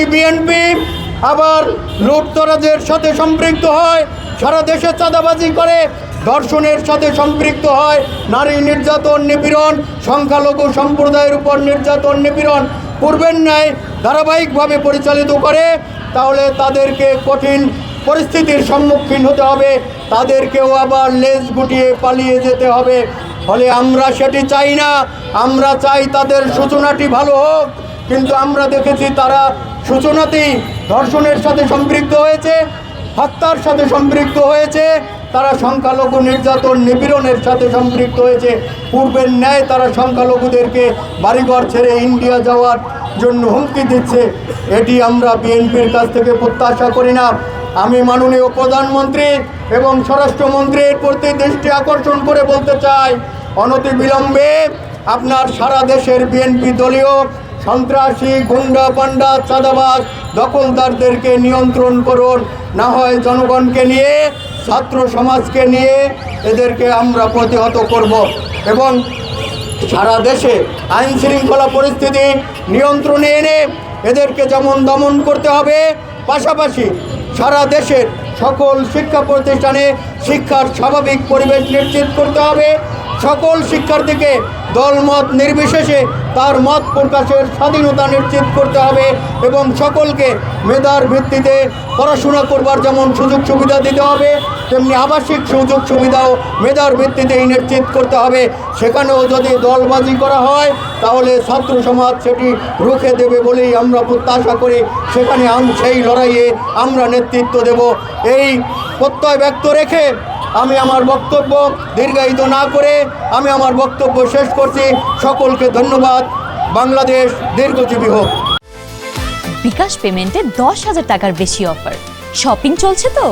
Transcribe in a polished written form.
যদি বিএনপি আবার লুটতরাজের সাথে সম্পৃক্ত হয়, সারা দেশে চাঁদাবাজি করে, ধর্ষণের সাথে সম্পৃক্ত হয়, নারী নির্যাতন নিপীড়ন, সংখ্যালঘু সম্প্রদায়ের উপর নির্যাতন নিপীড়ন পূর্বের ন্যায় ধারাবাহিকভাবে পরিচালিত করে, তাহলে তাদেরকে কঠিন পরিস্থিতির সম্মুখীন হতে হবে, তাদেরকেও আবার লেজ গুটিয়ে পালিয়ে যেতে হবে। ফলে আমরা সেটি চাই না। আমরা চাই তাদের সূচনাটি ভালো হোক, কিন্তু আমরা দেখেছি তারা সূচনাতেই ধর্ষণের সাথে সম্পৃক্ত হয়েছে, হত্যার সাথে সম্পৃক্ত হয়েছে, তারা সংখ্যালঘু নির্যাতন নিপীড়নের সাথে সম্পৃক্ত হয়েছে। পূর্বের ন্যায় তারা সংখ্যালঘুদেরকে বাড়িঘর ছেড়ে ইন্ডিয়া যাওয়ার জন্য হুমকি দিচ্ছে। এটি আমরা বিএনপির কাছ থেকে প্রত্যাশা করি না। আমি মাননীয় প্রধানমন্ত্রী এবং স্বরাষ্ট্রমন্ত্রীর প্রতি দৃষ্টি আকর্ষণ করে বলতে চাই, অনতিবিলম্বে আপনার সারা দেশের বিএনপি দলীয় সন্ত্রাসী, গুন্ডা পান্ডা, চাঁদাবাজ, দখলদারদেরকে নিয়ন্ত্রণ করুন। না হয় জনগণকে নিয়ে, ছাত্র সমাজকে নিয়ে এদেরকে আমরা প্রতিহত করব এবং সারা দেশে আইন শৃঙ্খলা পরিস্থিতি নিয়ন্ত্রণে এনে এদেরকে যেমন দমন করতে হবে, পাশাপাশি সারা দেশের সকল শিক্ষা প্রতিষ্ঠানে শিক্ষার স্বাভাবিক পরিবেশ নিশ্চিত করতে হবে। সকল শিক্ষার্থীকে দলমত নির্বিশেষে তার মত প্রকাশের স্বাধীনতা নিশ্চিত করতে হবে এবং সকলকে মেধার ভিত্তিতে পড়াশোনা করবার যেমন সুযোগ সুবিধা দিতে হবে, তেমনি আবাসিক সুযোগ সুবিধাও মেধার ভিত্তিতেই নিশ্চিত করতে হবে। সেখানেও যদি দলবাজি করা হয় তাহলে ছাত্র সমাজ সেটি রুখে দেবে বলেই আমরা প্রত্যাশা করি। সেখানে সেই লড়াইয়ে আমরা নেতৃত্ব দেব, এই প্রত্যয় ব্যক্ত রেখে আমি আমার বক্তব্য দীর্ঘায়িত না করে আমি আমার বক্তব্য শেষ করছি। সকলকে ধন্যবাদ। বাংলাদেশ দীর্ঘজীবী হোক। বিকাশ পেমেন্টে 10,000 টাকার বেশি অফার, শপিং চলছে তো।